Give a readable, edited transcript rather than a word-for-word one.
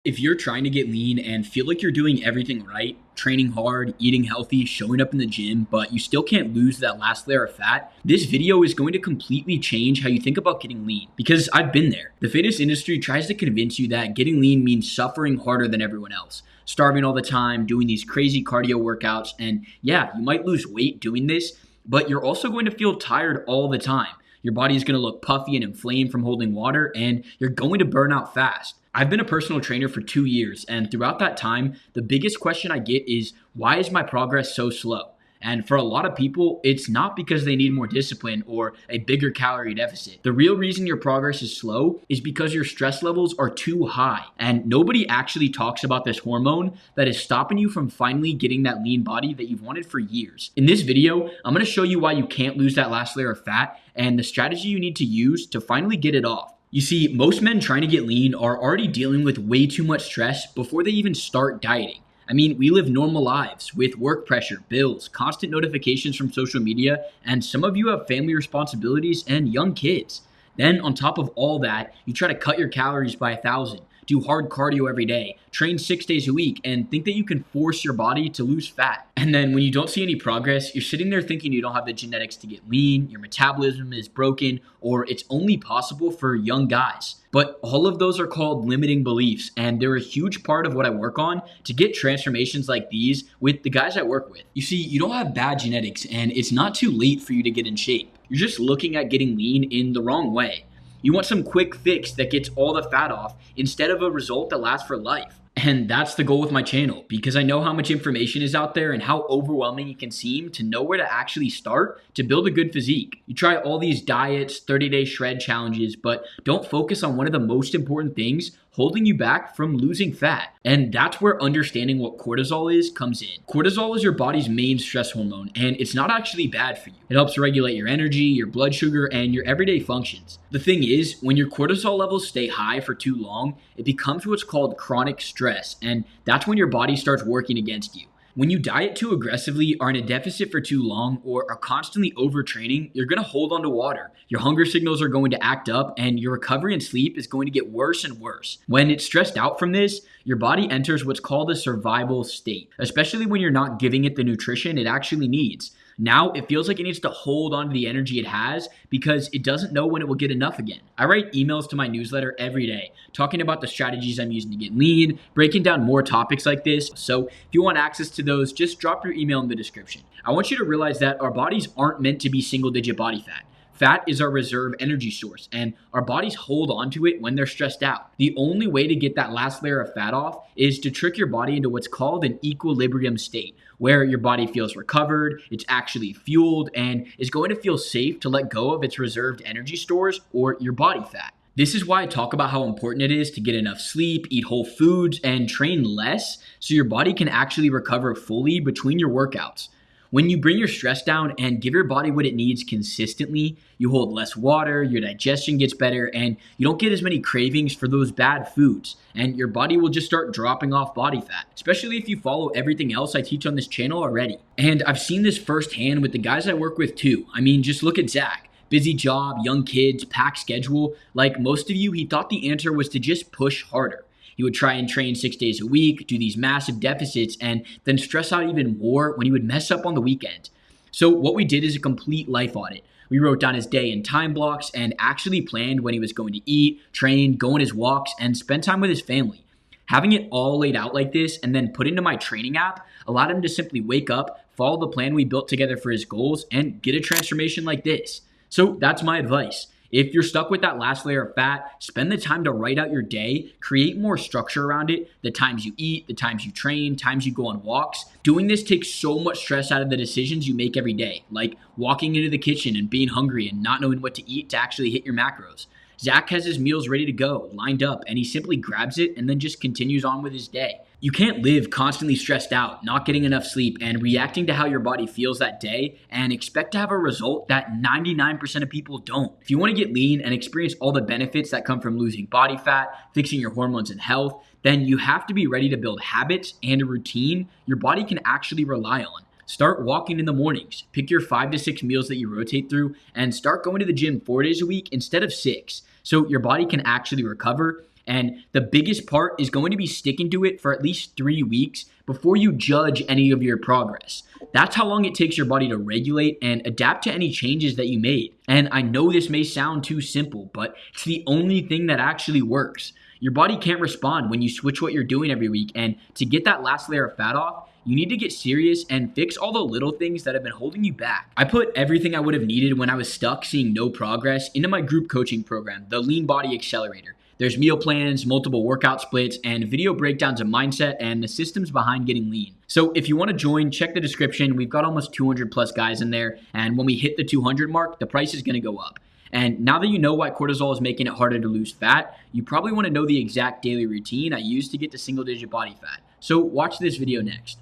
If you're trying to get lean and feel like you're doing everything right, training hard, eating healthy, showing up in the gym, but you still can't lose that last layer of fat, this video is going to completely change how you think about getting lean. Because I've been there. The fitness industry tries to convince you that getting lean means suffering harder than everyone else, starving all the time, doing these crazy cardio workouts, and yeah, you might lose weight doing this, but you're also going to feel tired all the time. Your body is going to look puffy and inflamed from holding water, and you're going to burn out fast. I've been a personal trainer for 2 years, and throughout that time, the biggest question I get is, why is my progress so slow? And for a lot of people, it's not because they need more discipline or a bigger calorie deficit. The real reason your progress is slow is because your stress levels are too high. And nobody actually talks about this hormone that is stopping you from finally getting that lean body that you've wanted for years. In this video, I'm going to show you why you can't lose that last layer of fat and the strategy you need to use to finally get it off. You see, most men trying to get lean are already dealing with way too much stress before they even start dieting. I mean, we live normal lives with work pressure, bills, constant notifications from social media, and some of you have family responsibilities and young kids. Then on top of all that, you try to cut your calories by 1,000, do hard cardio every day, train 6 days a week, and think that you can force your body to lose fat. And then when you don't see any progress, you're sitting there thinking you don't have the genetics to get lean, your metabolism is broken, or it's only possible for young guys. But all of those are called limiting beliefs, and they're a huge part of what I work on to get transformations like these with the guys I work with. You see, you don't have bad genetics, and it's not too late for you to get in shape. You're just looking at getting lean in the wrong way. You want some quick fix that gets all the fat off instead of a result that lasts for life. And that's the goal with my channel, because I know how much information is out there and how overwhelming it can seem to know where to actually start to build a good physique. You try all these diets, 30-day shred challenges, but don't focus on one of the most important things holding you back from losing fat. And that's where understanding what cortisol is comes in. Cortisol is your body's main stress hormone, and it's not actually bad for you. It helps regulate your energy, your blood sugar, and your everyday functions. The thing is, when your cortisol levels stay high for too long, it becomes what's called chronic stress, and that's when your body starts working against you. When you diet too aggressively, are in a deficit for too long, or are constantly overtraining, you're going to hold on to water. Your hunger signals are going to act up, and your recovery and sleep is going to get worse and worse. When it's stressed out from this, your body enters what's called a survival state, especially when you're not giving it the nutrition it actually needs. Now it feels like it needs to hold on to the energy it has because it doesn't know when it will get enough again. I write emails to my newsletter every day talking about the strategies I'm using to get lean, breaking down more topics like this. So if you want access to those, just drop your email in the description. I want you to realize that our bodies aren't meant to be single-digit body fat. Fat is our reserve energy source, and our bodies hold on to it when they're stressed out. The only way to get that last layer of fat off is to trick your body into what's called an equilibrium state, where your body feels recovered, it's actually fueled, and is going to feel safe to let go of its reserved energy stores or your body fat. This is why I talk about how important it is to get enough sleep, eat whole foods, and train less so your body can actually recover fully between your workouts. When you bring your stress down and give your body what it needs consistently, you hold less water, your digestion gets better, and you don't get as many cravings for those bad foods. And your body will just start dropping off body fat, especially if you follow everything else I teach on this channel already. And I've seen this firsthand with the guys I work with too. I mean, just look at Zach. Busy job, young kids, packed schedule. Like most of you, he thought the answer was to just push harder. He would try and train 6 days a week, do these massive deficits, and then stress out even more when he would mess up on the weekend. So what we did is a complete life audit. We wrote down his day in time blocks and actually planned when he was going to eat, train, go on his walks, and spend time with his family. Having it all laid out like this and then put into my training app allowed him to simply wake up, follow the plan we built together for his goals, and get a transformation like this. So that's my advice. If you're stuck with that last layer of fat, spend the time to write out your day, create more structure around it, the times you eat, the times you train, times you go on walks. Doing this takes so much stress out of the decisions you make every day, like walking into the kitchen and being hungry and not knowing what to eat to actually hit your macros. Zach has his meals ready to go, lined up, and he simply grabs it and then just continues on with his day. You can't live constantly stressed out, not getting enough sleep, and reacting to how your body feels that day and expect to have a result that 99% of people don't. If you want to get lean and experience all the benefits that come from losing body fat, fixing your hormones and health, then you have to be ready to build habits and a routine your body can actually rely on. Start walking in the mornings, pick your 5 to 6 meals that you rotate through, and start going to the gym 4 days a week instead of 6, so your body can actually recover And the biggest part is going to be sticking to it for at least 3 weeks before you judge any of your progress. That's how long it takes your body to regulate and adapt to any changes that you made. And I know this may sound too simple, but it's the only thing that actually works. Your body can't respond when you switch what you're doing every week. And to get that last layer of fat off, you need to get serious and fix all the little things that have been holding you back. I put everything I would have needed when I was stuck seeing no progress into my group coaching program, the Lean Body Accelerator. There's meal plans, multiple workout splits, and video breakdowns of mindset and the systems behind getting lean. So if you want to join, check the description. We've got almost 200 plus guys in there. And when we hit the 200 mark, the price is going to go up. And now that you know why cortisol is making it harder to lose fat, you probably want to know the exact daily routine I use to get to single digit body fat. So watch this video next.